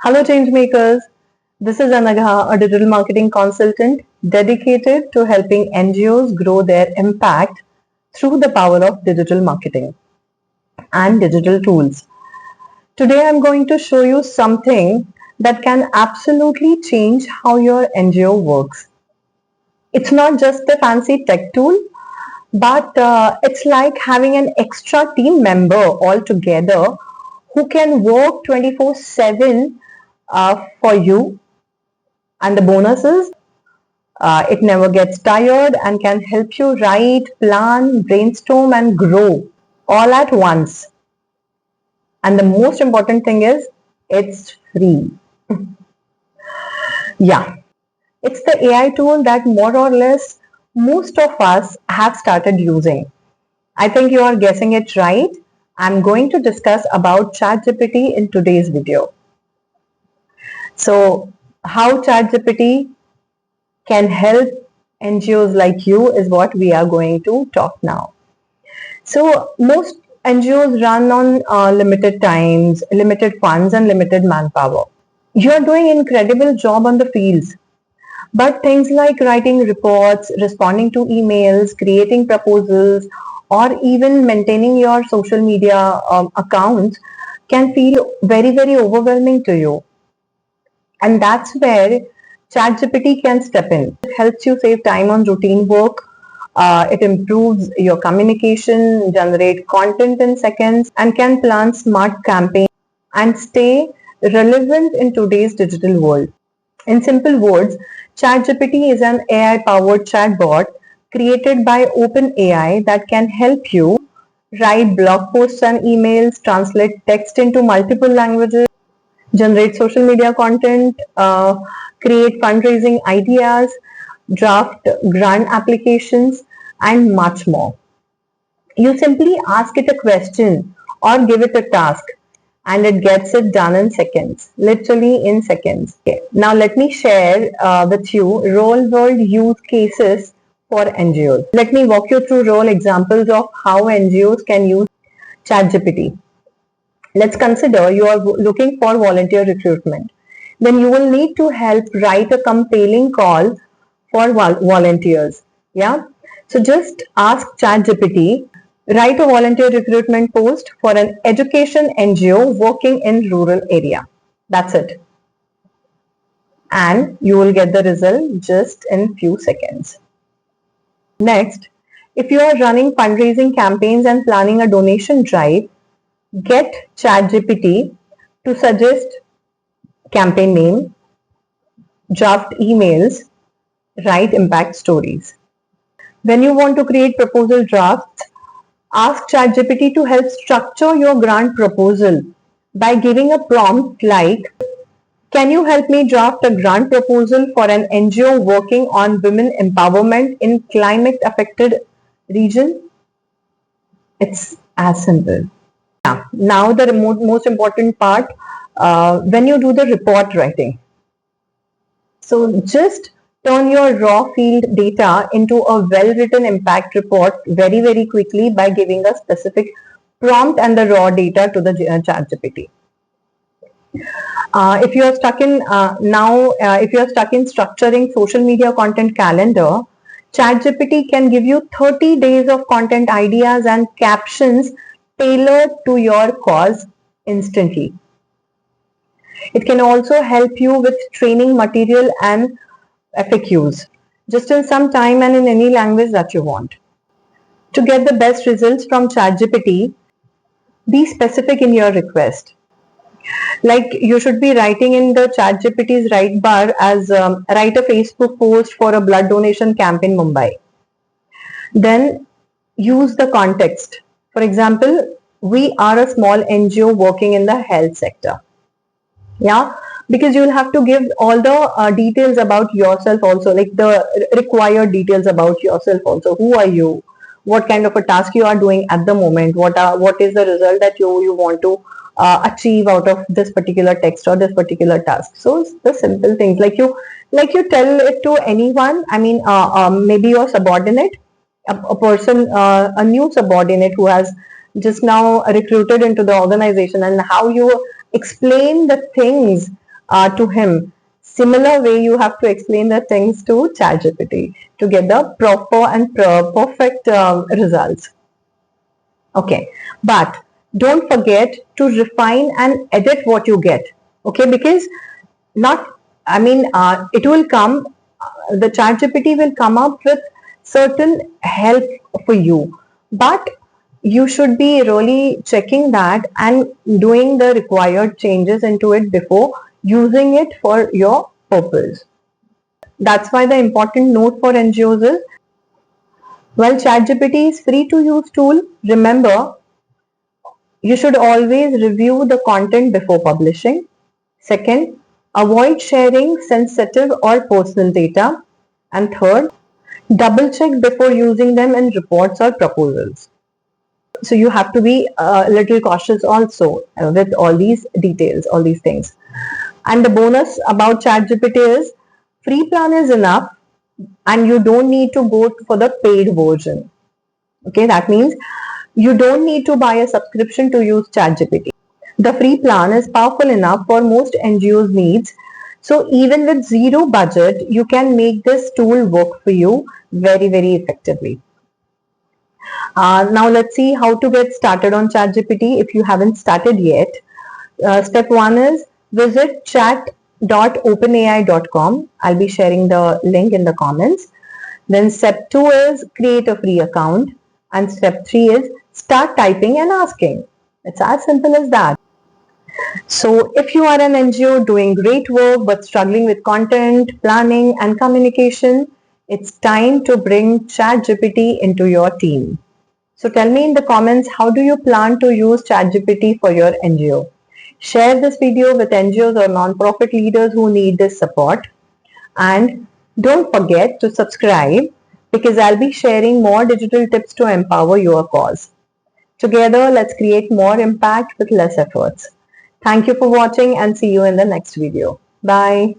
Hello, change makers. This is Anagha, a digital marketing consultant dedicated to helping NGOs grow their impact through the power of digital marketing and digital tools. Today, I'm going to show you something that can absolutely change how your NGO works. It's not just a fancy tech tool, but it's like having an extra team member all together who can work 24/7 for you. And the bonus is it never gets tired and can help you write, plan, brainstorm, and grow all at once. And the most important thing is it's free. Yeah, it's the AI tool that more or less most of us have started using. I think you are guessing it right. I'm going to discuss about ChatGPT in today's video. So, how ChatGPT can help NGOs like you is what we are going to talk now. So, most NGOs run on limited times, limited funds, and limited manpower. You are doing an incredible job on the fields. But things like writing reports, responding to emails, creating proposals, or even maintaining your social media accounts can feel very, very overwhelming to you. And that's where ChatGPT can step in. It helps you save time on routine work. It improves your communication, generate content in seconds, and can plan smart campaigns and stay relevant in today's digital world. In simple words, ChatGPT is an AI-powered chatbot created by OpenAI that can help you write blog posts and emails, translate text into multiple languages, generate social media content, create fundraising ideas, draft grant applications, and much more. You simply ask it a question or give it a task and it gets it done in seconds, literally in seconds. Okay. Now let me share with you real world use cases for NGOs. Let me walk you through real examples of how NGOs can use ChatGPT. Let's consider you are looking for volunteer recruitment. Then you will need to help write a compelling call for volunteers. Yeah. So just ask ChatGPT, write a volunteer recruitment post for an education NGO working in rural area. That's it. And you will get the result just in few seconds. Next, if you are running fundraising campaigns and planning a donation drive, get ChatGPT to suggest campaign name, draft emails, write impact stories. When you want to create proposal drafts, ask ChatGPT to help structure your grant proposal by giving a prompt like, can you help me draft a grant proposal for an NGO working on women empowerment in climate affected region? It's as simple. Yeah. Now the most important part, when you do the report writing. So just turn your raw field data into a well-written impact report very, very quickly by giving a specific prompt and the raw data to the ChatGPT. If you are stuck in if you are stuck in structuring social media content calendar, ChatGPT can give you 30 days of content ideas and captions tailored to your cause instantly. It can also help you with training material and FAQs, just in some time and in any language that you want. To get the best results from ChatGPT, be specific in your request. Like you should be writing in the ChatGPT's write bar as write a Facebook post for a blood donation camp in Mumbai. Then use the context. For example, we are a small NGO working in the health sector. Yeah, because you will have to give all the details about yourself also, like the required details about yourself also. Who are you? What kind of a task you are doing at the moment? What is the result that you want to achieve out of this particular text or this particular task? So it's the simple things like you tell it to anyone. I mean, maybe your subordinate, a person, a new subordinate who has just now recruited into the organization, and how you explain the things to him. Similar way you have to explain the things to ChatGPT to get the proper and perfect results. Okay, but don't forget to refine and edit what you get. Okay, because it will come, the ChatGPT will come up with certain help for you, but you should be really checking that and doing the required changes into it before using it for your purpose. That's why the important note for NGOs is, while ChatGPT is free to use tool, remember you should always review the content before publishing. Second, avoid sharing sensitive or personal data. And third, double check before using them in reports or proposals. So you have to be a little cautious also with all these details, all these things. And the bonus about ChatGPT is, free plan is enough and you don't need to go for the paid version. Okay, that means you don't need to buy a subscription to use ChatGPT. The free plan is powerful enough for most NGOs' needs. So even with zero budget, you can make this tool work for you very, very effectively. Now let's see how to get started on ChatGPT if you haven't started yet. Step 1 is visit chat.openai.com. I'll be sharing the link in the comments. Then step 2 is create a free account. And step 3 is start typing and asking. It's as simple as that. So if you are an NGO doing great work but struggling with content, planning and communication, it's time to bring ChatGPT into your team. So tell me in the comments, how do you plan to use ChatGPT for your NGO? Share this video with NGOs or non-profit leaders who need this support. And don't forget to subscribe, because I'll be sharing more digital tips to empower your cause. Together, let's create more impact with less efforts. Thank you for watching and see you in the next video. Bye.